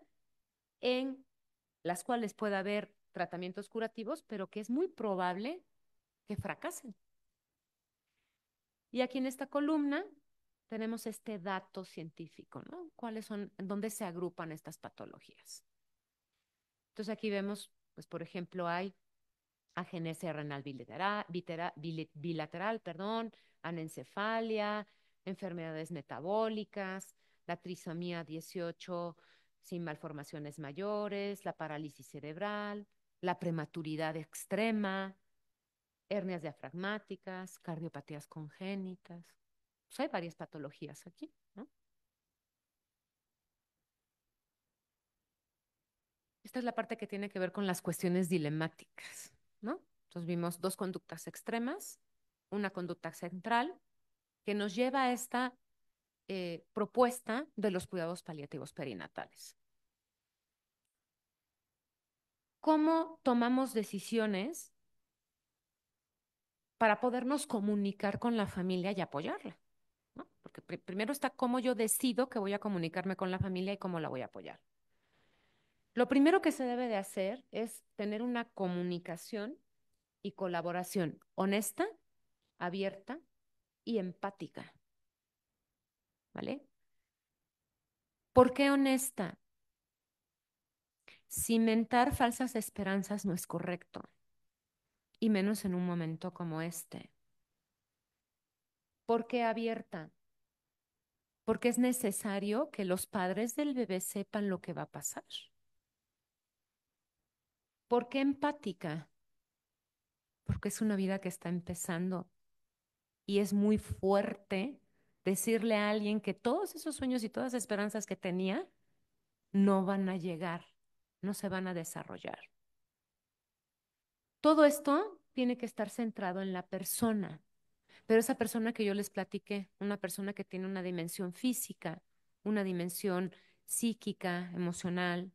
en las cuales puede haber tratamientos curativos, pero que es muy probable que fracasen. Y aquí en esta columna tenemos este dato científico, ¿no? ¿Cuáles son, dónde se agrupan estas patologías? Entonces aquí vemos, pues por ejemplo, hay agenesia renal bilateral, perdón, anencefalia, enfermedades metabólicas, la trisomía 18 sin malformaciones mayores, la parálisis cerebral, la prematuridad extrema, hernias diafragmáticas, cardiopatías congénitas. Pues hay varias patologías aquí, ¿no? Esta es la parte que tiene que ver con las cuestiones dilemáticas, ¿no? Entonces vimos dos conductas extremas, una conducta central que nos lleva a esta propuesta de los cuidados paliativos perinatales. ¿Cómo tomamos decisiones para podernos comunicar con la familia y apoyarla? ¿No? Porque primero está cómo yo decido que voy a comunicarme con la familia y cómo la voy a apoyar. Lo primero que se debe de hacer es tener una comunicación y colaboración honesta, abierta y empática, ¿vale? ¿Por qué honesta? Cimentar falsas esperanzas no es correcto, y menos en un momento como este. ¿Por qué abierta? Porque es necesario que los padres del bebé sepan lo que va a pasar. ¿Por qué empática? Porque es una vida que está empezando y es muy fuerte decirle a alguien que todos esos sueños y todas las esperanzas que tenía no van a llegar, no se van a desarrollar. Todo esto tiene que estar centrado en la persona, pero esa persona que yo les platiqué, una persona que tiene una dimensión física, una dimensión psíquica, emocional,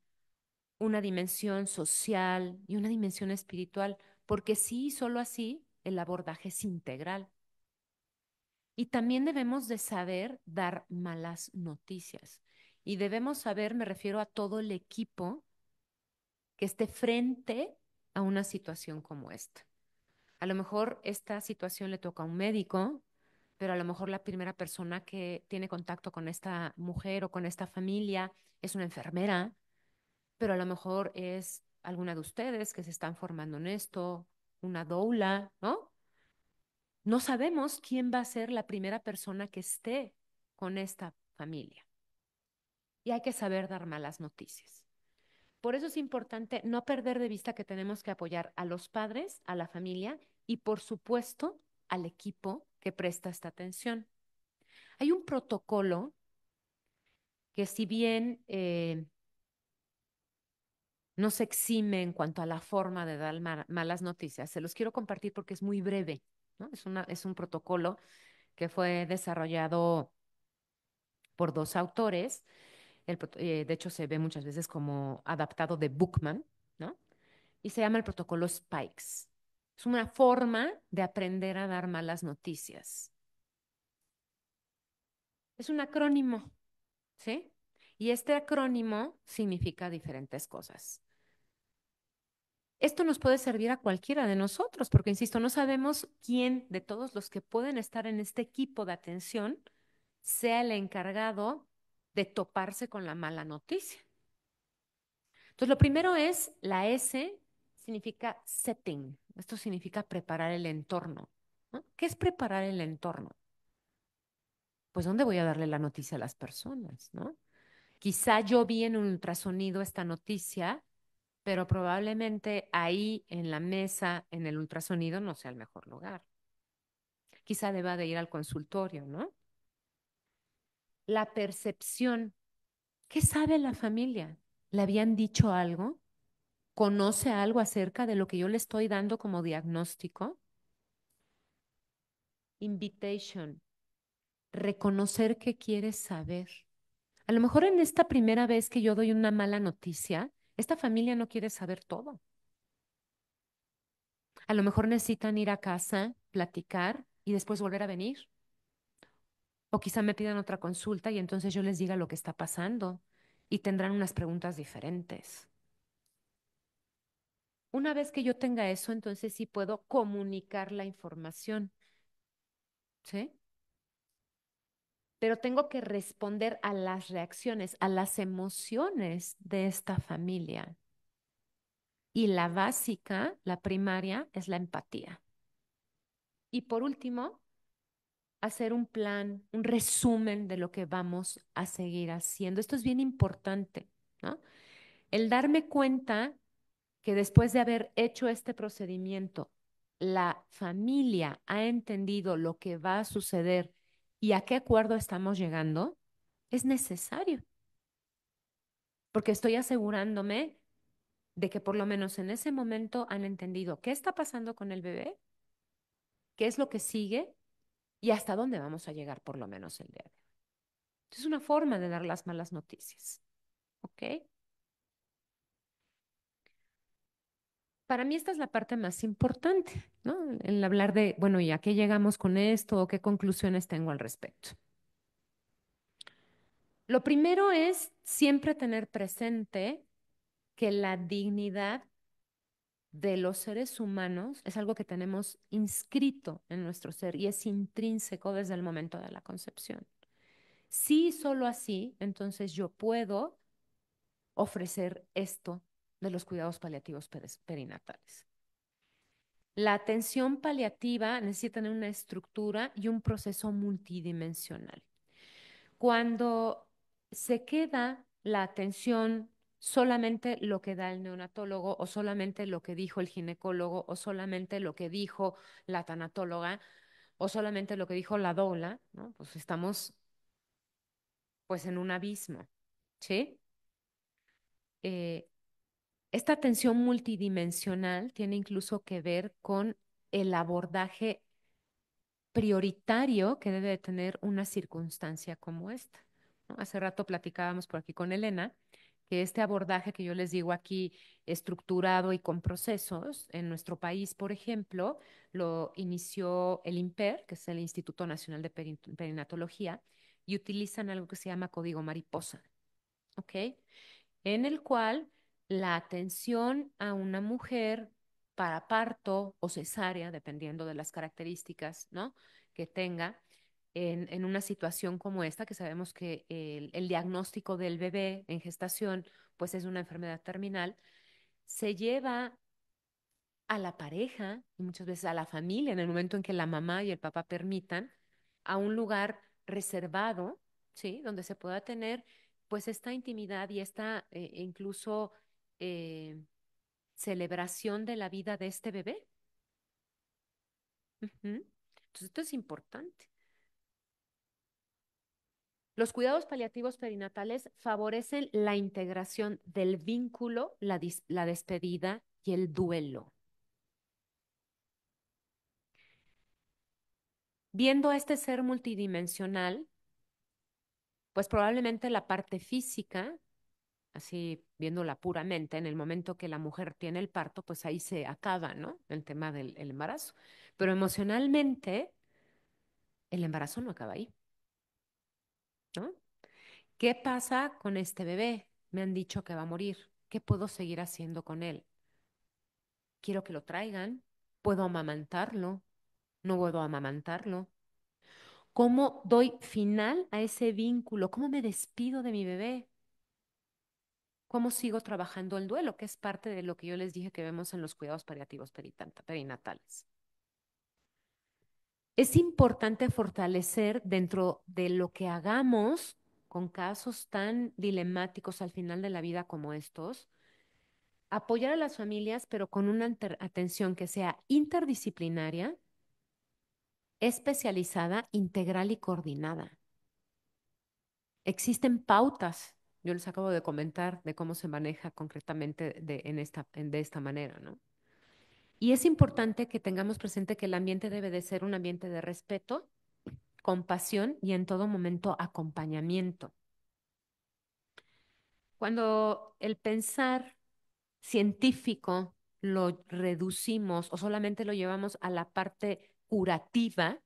una dimensión social y una dimensión espiritual, porque sí, solo así el abordaje es integral. Y también debemos de saber dar malas noticias. Y debemos saber, me refiero a todo el equipo que esté frente a una situación como esta. A lo mejor esta situación le toca a un médico, pero a lo mejor la primera persona que tiene contacto con esta mujer o con esta familia es una enfermera, pero a lo mejor es alguna de ustedes que se están formando en esto, una doula, ¿no? No sabemos quién va a ser la primera persona que esté con esta familia. Y hay que saber dar malas noticias. Por eso es importante no perder de vista que tenemos que apoyar a los padres, a la familia y, por supuesto, al equipo que presta esta atención. Hay un protocolo que si bien no se exime en cuanto a la forma de dar malas noticias, se los quiero compartir porque es muy breve, ¿no? Es un protocolo que fue desarrollado por dos autores. De hecho, se ve muchas veces como adaptado de Bookman, ¿no? Y se llama el protocolo Spikes. Es una forma de aprender a dar malas noticias. Es un acrónimo, ¿sí? Y este acrónimo significa diferentes cosas. Esto nos puede servir a cualquiera de nosotros, porque, insisto, no sabemos quién de todos los que pueden estar en este equipo de atención sea el encargado de toparse con la mala noticia. Entonces, lo primero es la S, significa setting. Esto significa preparar el entorno, ¿no? ¿Qué es preparar el entorno? Pues, ¿dónde voy a darle la noticia a las personas, ¿no? Quizá yo vi en un ultrasonido esta noticia pero probablemente ahí en la mesa, en el ultrasonido, no sea el mejor lugar. Quizá deba de ir al consultorio, ¿no? La percepción. ¿Qué sabe la familia? ¿Le habían dicho algo? ¿Conoce algo acerca de lo que yo le estoy dando como diagnóstico? Invitation. Reconocer que quieres saber. A lo mejor en esta primera vez que yo doy una mala noticia, esta familia no quiere saber todo. A lo mejor necesitan ir a casa, platicar y después volver a venir. O quizá me pidan otra consulta y entonces yo les diga lo que está pasando y tendrán unas preguntas diferentes. Una vez que yo tenga eso, entonces sí puedo comunicar la información, ¿sí? Pero tengo que responder a las reacciones, a las emociones de esta familia. Y la básica, la primaria, es la empatía. Y por último, hacer un plan, un resumen de lo que vamos a seguir haciendo. Esto es bien importante, ¿no? El darme cuenta que después de haber hecho este procedimiento, la familia ha entendido lo que va a suceder y a qué acuerdo estamos llegando, es necesario, porque estoy asegurándome de que por lo menos en ese momento han entendido qué está pasando con el bebé, qué es lo que sigue y hasta dónde vamos a llegar por lo menos el día de hoy. Es una forma de dar las malas noticias, ¿ok? Para mí esta es la parte más importante, ¿no? El hablar de, bueno, ¿y a qué llegamos con esto o qué conclusiones tengo al respecto? Lo primero es siempre tener presente que la dignidad de los seres humanos es algo que tenemos inscrito en nuestro ser y es intrínseco desde el momento de la concepción. Si solo así, entonces yo puedo ofrecer esto de los cuidados paliativos perinatales. La atención paliativa necesita tener una estructura y un proceso multidimensional. Cuando se queda la atención solamente lo que da el neonatólogo o solamente lo que dijo el ginecólogo o solamente lo que dijo la tanatóloga o solamente lo que dijo la doula, ¿no? Pues estamos pues en un abismo, ¿sí? Eh, esta atención multidimensional tiene incluso que ver con el abordaje prioritario que debe de tener una circunstancia como esta, ¿no? Hace rato platicábamos por aquí con Elena que este abordaje que yo les digo aquí, estructurado y con procesos, en nuestro país, por ejemplo, lo inició el INPER, que es el Instituto Nacional de Perinatología, y utilizan algo que se llama código mariposa, ¿ok? En el cual la atención a una mujer para parto o cesárea, dependiendo de las características, ¿no? que tenga en una situación como esta, que sabemos que el diagnóstico del bebé en gestación, pues es una enfermedad terminal, se lleva a la pareja y muchas veces a la familia en el momento en que la mamá y el papá permitan a un lugar reservado, ¿sí? Donde se pueda tener pues esta intimidad y esta incluso eh, celebración de la vida de este bebé. Ujú. Entonces esto es importante. Los cuidados paliativos perinatales favorecen la integración del vínculo, la despedida y el duelo. Viendo a este ser multidimensional, pues probablemente la parte física, así viéndola puramente, en el momento que la mujer tiene el parto, pues ahí se acaba, ¿no? El tema del el embarazo. Pero emocionalmente, el embarazo no acaba ahí, ¿no? ¿Qué pasa con este bebé? Me han dicho que va a morir. ¿Qué puedo seguir haciendo con él? Quiero que lo traigan. ¿Puedo amamantarlo? ¿No puedo amamantarlo? ¿Cómo doy final a ese vínculo? ¿Cómo me despido de mi bebé? ¿Cómo sigo trabajando el duelo? Que es parte de lo que yo les dije que vemos en los cuidados paliativos perinatales. Es importante fortalecer dentro de lo que hagamos con casos tan dilemáticos al final de la vida como estos, apoyar a las familias, pero con una atención que sea interdisciplinaria, especializada, integral y coordinada. Existen pautas, yo les acabo de comentar de cómo se maneja concretamente de esta manera, ¿no? Y es importante que tengamos presente que el ambiente debe de ser un ambiente de respeto, compasión y en todo momento acompañamiento. Cuando el pensar científico lo reducimos o solamente lo llevamos a la parte curativa,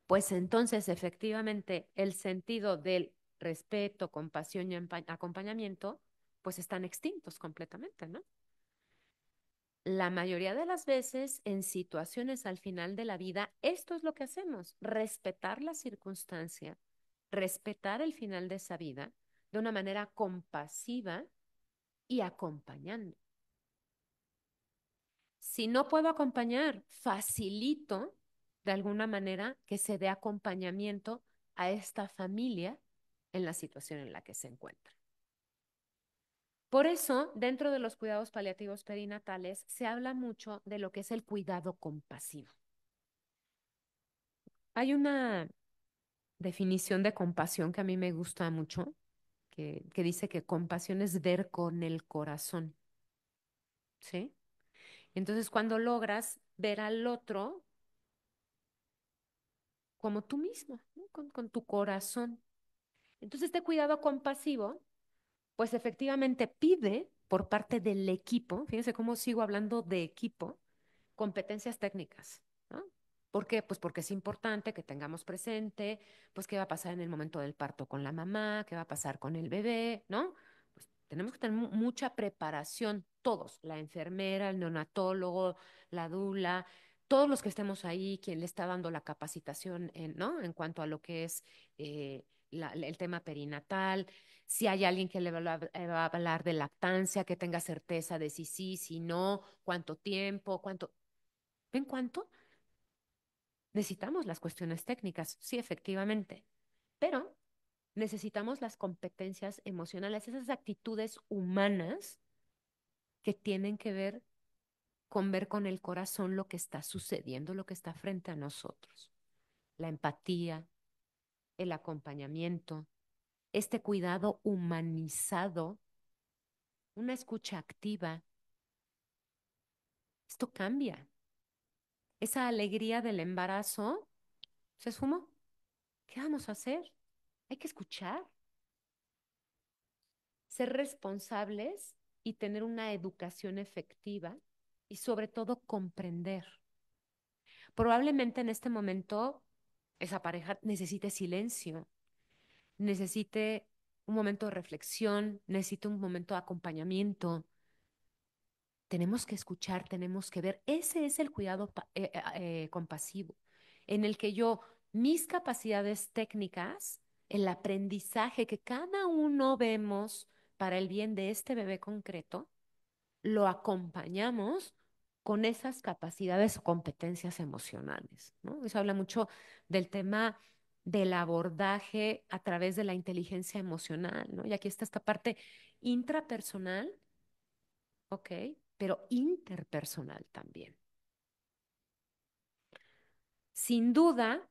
pues entonces efectivamente el sentido del respeto, compasión y acompañamiento, pues están extintos completamente, ¿no? La mayoría de las veces en situaciones al final de la vida, esto es lo que hacemos, respetar la circunstancia, respetar el final de esa vida de una manera compasiva y acompañando. Si no puedo acompañar, facilito de alguna manera que se dé acompañamiento a esta familia en la situación en la que se encuentra. Por eso, dentro de los cuidados paliativos perinatales, se habla mucho de lo que es el cuidado compasivo. Hay una definición de compasión que a mí me gusta mucho, que dice que compasión es ver con el corazón, ¿sí? Entonces, cuando logras ver al otro como tú mismo, ¿no? Con tu corazón. Entonces, este cuidado compasivo, pues efectivamente pide por parte del equipo, fíjense cómo sigo hablando de equipo, competencias técnicas, ¿no? ¿Por qué? Pues porque es importante que tengamos presente, pues qué va a pasar en el momento del parto con la mamá, qué va a pasar con el bebé, ¿no? Pues tenemos que tener mucha preparación, todos, la enfermera, el neonatólogo, la dula, todos los que estemos ahí, quien le está dando la capacitación, ¿no? En cuanto a lo que es el tema perinatal, si hay alguien que le va a hablar de lactancia, que tenga certeza de si sí, si no, cuánto tiempo, cuánto. ¿Ven cuánto? Necesitamos las cuestiones técnicas, sí, efectivamente, pero necesitamos las competencias emocionales, esas actitudes humanas que tienen que ver con el corazón lo que está sucediendo, lo que está frente a nosotros. La empatía, el acompañamiento, este cuidado humanizado, una escucha activa. Esto cambia. Esa alegría del embarazo se esfumó. ¿Qué vamos a hacer? Hay que escuchar, ser responsables y tener una educación efectiva y sobre todo comprender. Probablemente en este momento esa pareja necesite silencio, necesite un momento de reflexión, necesite un momento de acompañamiento. Tenemos que escuchar, tenemos que ver. Ese es el cuidado compasivo, en el que yo, mis capacidades técnicas, el aprendizaje que cada uno vemos para el bien de este bebé concreto, lo acompañamos con esas capacidades o competencias emocionales, ¿no? Eso habla mucho del tema del abordaje a través de la inteligencia emocional, ¿no? Y aquí está esta parte intrapersonal, ¿ok? Pero interpersonal también. Sin duda,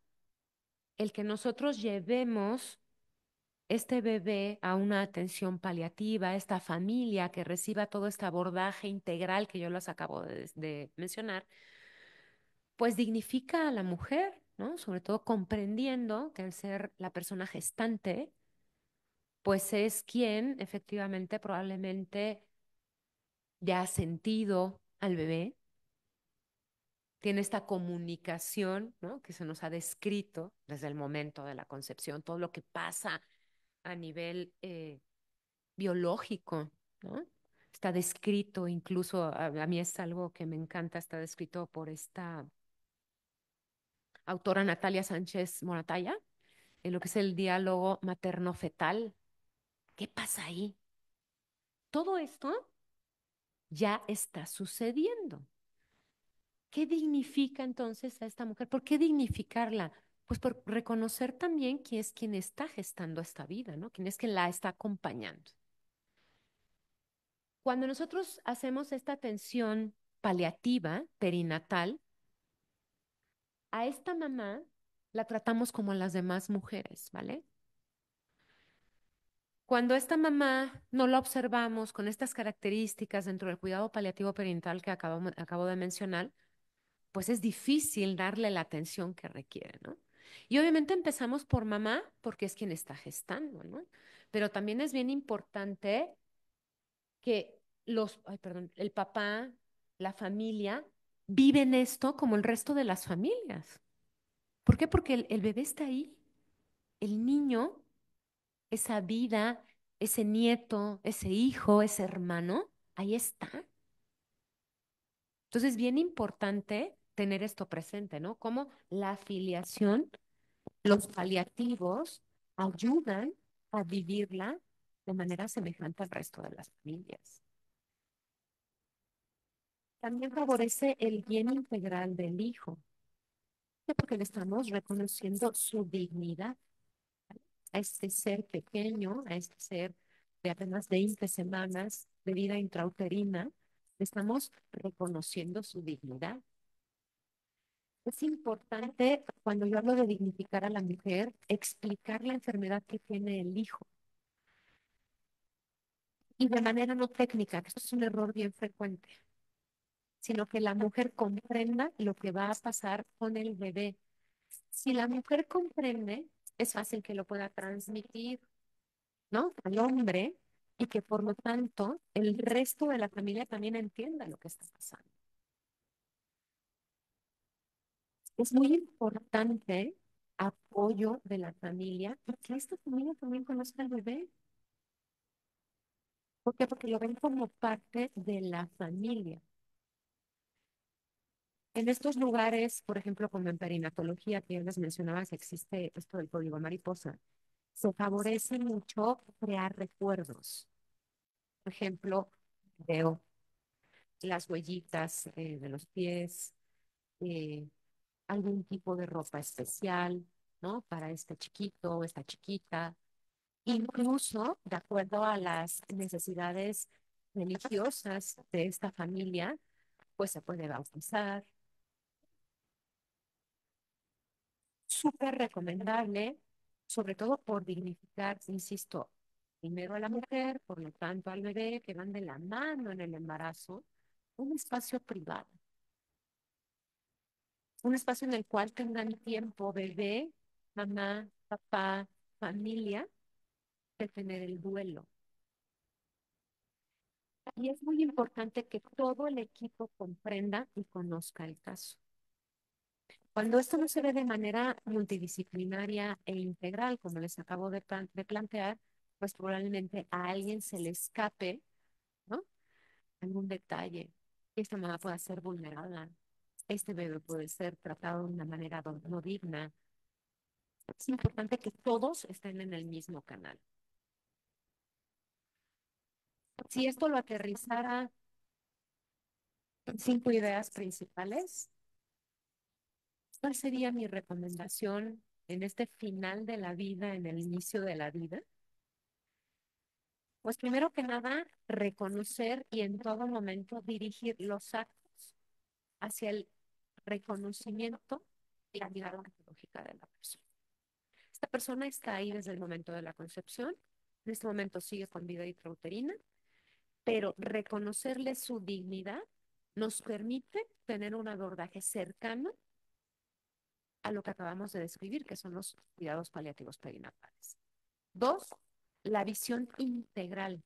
el que nosotros llevemos este bebé a una atención paliativa, esta familia que reciba todo este abordaje integral que yo les acabo de mencionar, pues dignifica a la mujer, ¿no? Sobre todo comprendiendo que al ser la persona gestante, pues es quien efectivamente probablemente ya ha sentido al bebé, tiene esta comunicación, ¿no? Que se nos ha descrito desde el momento de la concepción, todo lo que pasa a nivel biológico, ¿no? Está descrito, incluso a mí es algo que me encanta, está descrito por esta autora Natalia Sánchez Moratalla, en lo que es el diálogo materno-fetal. ¿Qué pasa ahí? Todo esto ya está sucediendo. ¿Qué dignifica entonces a esta mujer? ¿Por qué dignificarla? Pues por reconocer también quién es quien está gestando esta vida, ¿no? Quién es quien la está acompañando. Cuando nosotros hacemos esta atención paliativa perinatal, a esta mamá la tratamos como a las demás mujeres, ¿vale? Cuando esta mamá no la observamos con estas características dentro del cuidado paliativo perinatal que acabo de mencionar, pues es difícil darle la atención que requiere, ¿no? Y obviamente empezamos por mamá porque es quien está gestando, ¿no? Pero también es bien importante que ay, perdón, el papá, la familia, viven esto como el resto de las familias. ¿Por qué? Porque el bebé está ahí, el niño, esa vida, ese nieto, ese hijo, ese hermano, ahí está. Entonces, es bien importante tener esto presente, ¿no? Como la afiliación, los paliativos ayudan a vivirla de manera semejante al resto de las familias. También favorece el bien integral del hijo, porque le estamos reconociendo su dignidad a este ser pequeño, a este ser de apenas 20 semanas de vida intrauterina, le estamos reconociendo su dignidad. Es importante, cuando yo hablo de dignificar a la mujer, explicar la enfermedad que tiene el hijo y de manera no técnica, que esto es un error bien frecuente, sino que la mujer comprenda lo que va a pasar con el bebé. Si la mujer comprende, es fácil que lo pueda transmitir, ¿no? Al hombre y que por lo tanto el resto de la familia también entienda lo que está pasando. Es muy importante apoyo de la familia y que esta familia también conozca al bebé. ¿Por qué? Porque lo ven como parte de la familia. En estos lugares, por ejemplo, como en perinatología, que yo les mencionaba que existe esto del código mariposa, se favorece mucho crear recuerdos. Por ejemplo, veo las huellitas de los pies, eh, algún tipo de ropa especial, ¿no? Para este chiquito o esta chiquita. Incluso, de acuerdo a las necesidades religiosas de esta familia, pues se puede bautizar. Súper recomendable, sobre todo por dignificar, insisto, primero a la mujer, por lo tanto al bebé, que van de la mano en el embarazo, un espacio privado, un espacio en el cual tengan tiempo bebé, mamá, papá, familia, de tener el duelo. Y es muy importante que todo el equipo comprenda y conozca el caso. Cuando esto no se ve de manera multidisciplinaria e integral, como les acabo de plantear, pues probablemente a alguien se le escape, ¿no? Algún detalle. Esta mamá puede ser vulnerada. Este bebé puede ser tratado de una manera no digna. Es importante que todos estén en el mismo canal. Si esto lo aterrizara en 5 ideas principales, ¿cuál sería mi recomendación en este final de la vida, en el inicio de la vida? Pues primero que nada, reconocer y en todo momento dirigir los actos hacia el reconocimiento y la mirada ontológica de la persona. Esta persona está ahí desde el momento de la concepción, en este momento sigue con vida intrauterina, pero reconocerle su dignidad nos permite tener un abordaje cercano a lo que acabamos de describir, que son los cuidados paliativos perinatales. Dos, la visión integral.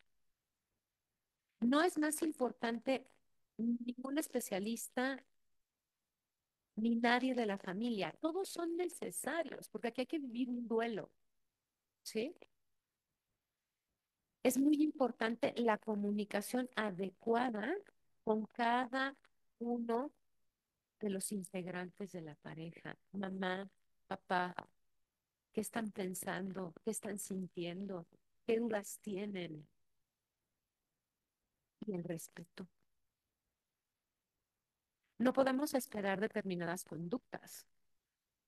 No es más importante ningún especialista ni nadie de la familia. Todos son necesarios, porque aquí hay que vivir un duelo, ¿sí? Es muy importante la comunicación adecuada con cada uno de los integrantes de la pareja, mamá, papá, qué están pensando, qué están sintiendo, qué dudas tienen y el respeto. No podemos esperar determinadas conductas.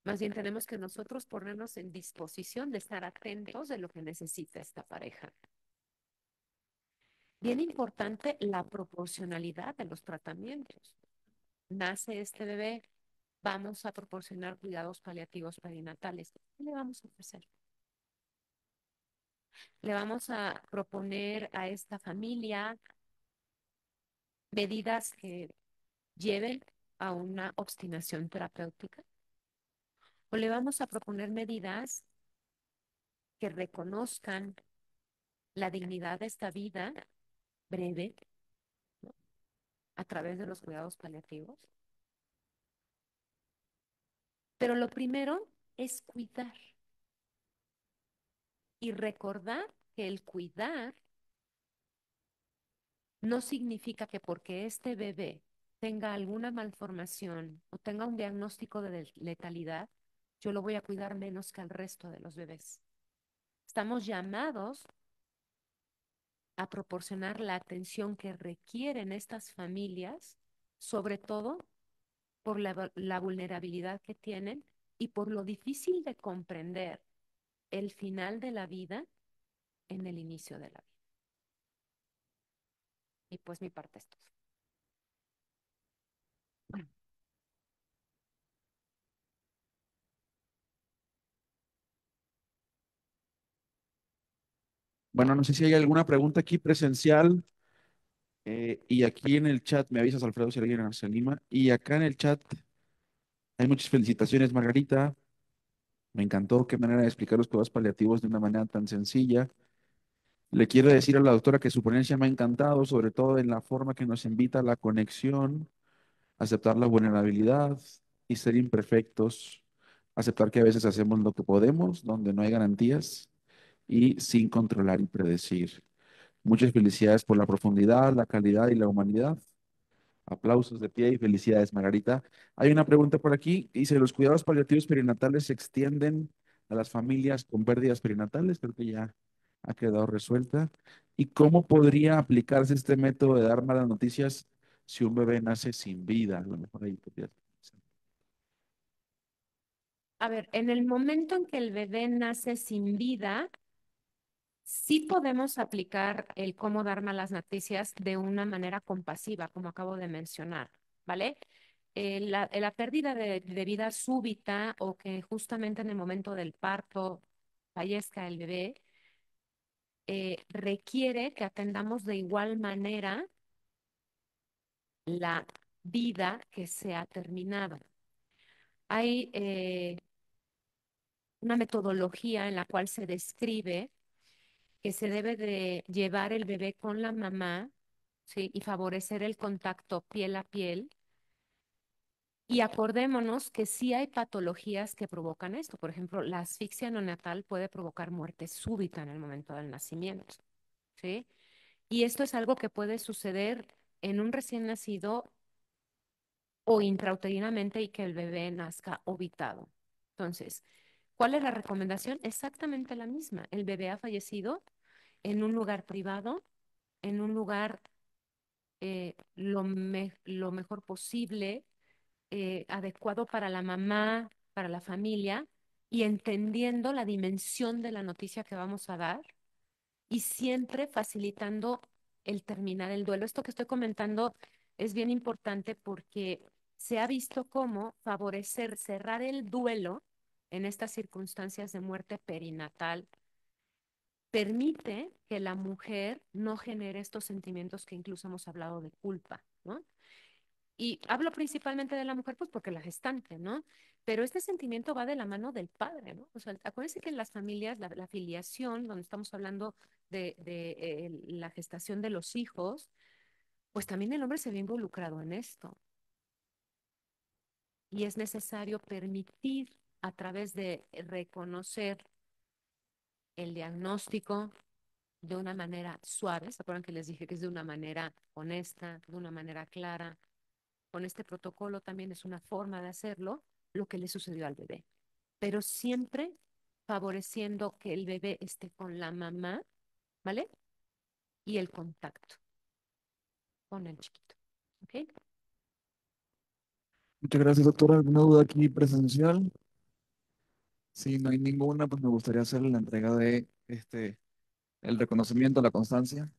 Más bien tenemos que nosotros ponernos en disposición de estar atentos de lo que necesita esta pareja. Bien importante la proporcionalidad de los tratamientos. Nace este bebé, vamos a proporcionar cuidados paliativos perinatales. ¿Qué le vamos a ofrecer? Le vamos a proponer a esta familia medidas que lleven a una obstinación terapéutica o le vamos a proponer medidas que reconozcan la dignidad de esta vida breve, ¿no? A través de los cuidados paliativos. Pero lo primero es cuidar y recordar que el cuidar no significa que porque este bebé tenga alguna malformación o tenga un diagnóstico de letalidad, yo lo voy a cuidar menos que al resto de los bebés. Estamos llamados a proporcionar la atención que requieren estas familias, sobre todo por la vulnerabilidad que tienen y por lo difícil de comprender el final de la vida en el inicio de la vida. Y pues mi parte es todo. Bueno, no sé si hay alguna pregunta aquí presencial y aquí en el chat, me avisas Alfredo si alguien se anima. Y acá en el chat hay muchas felicitaciones, Margarita. Me encantó qué manera de explicar los cuidados paliativos de una manera tan sencilla. Le quiero decir a la doctora que su ponencia me ha encantado, sobre todo en la forma que nos invita a la conexión, aceptar la vulnerabilidad y ser imperfectos, aceptar que a veces hacemos lo que podemos, donde no hay garantías y sin controlar y predecir. Muchas felicidades por la profundidad, la calidad y la humanidad. Aplausos de pie y felicidades, Margarita. Hay una pregunta por aquí. Dice, ¿los cuidados paliativos perinatales se extienden a las familias con pérdidas perinatales? Creo que ya ha quedado resuelta. ¿Y cómo podría aplicarse este método de dar malas noticias si un bebé nace sin vida? A lo mejor ahí podría- A ver, en el momento en que el bebé nace sin vida, sí podemos aplicar el cómo dar malas noticias de una manera compasiva, como acabo de mencionar, ¿vale? La pérdida de vida súbita o que justamente en el momento del parto fallezca el bebé, requiere que atendamos de igual manera la vida que se ha terminado. Hay una metodología en la cual se describe que se debe de llevar el bebé con la mamá, ¿sí? Y favorecer el contacto piel a piel. Y acordémonos que sí hay patologías que provocan esto. Por ejemplo, la asfixia neonatal puede provocar muerte súbita en el momento del nacimiento, ¿sí? Y esto es algo que puede suceder en un recién nacido o intrauterinamente y que el bebé nazca obitado. Entonces, ¿cuál es la recomendación? Exactamente la misma. El bebé ha fallecido en un lugar privado, en un lugar lo mejor posible, adecuado para la mamá, para la familia, y entendiendo la dimensión de la noticia que vamos a dar y siempre facilitando el terminar el duelo. Esto que estoy comentando es bien importante porque se ha visto cómo favorecer, cerrar el duelo en estas circunstancias de muerte perinatal permite que la mujer no genere estos sentimientos que incluso hemos hablado de culpa, ¿no? Y hablo principalmente de la mujer, pues porque la gestante, ¿no? Pero este sentimiento va de la mano del padre, ¿no? O sea, acuérdense que en las familias, la filiación, donde estamos hablando de la gestación de los hijos, pues también el hombre se ve involucrado en esto. Y es necesario permitir a través de reconocer el diagnóstico de una manera suave. ¿Se acuerdan que les dije que es de una manera honesta, de una manera clara? Con este protocolo también es una forma de hacerlo, lo que le sucedió al bebé, pero siempre favoreciendo que el bebé esté con la mamá, ¿vale? Y el contacto con el chiquito, ¿ok? Muchas gracias, doctora. ¿Alguna duda aquí presencial? Si no hay ninguna, pues me gustaría hacer la entrega de el reconocimiento, la constancia.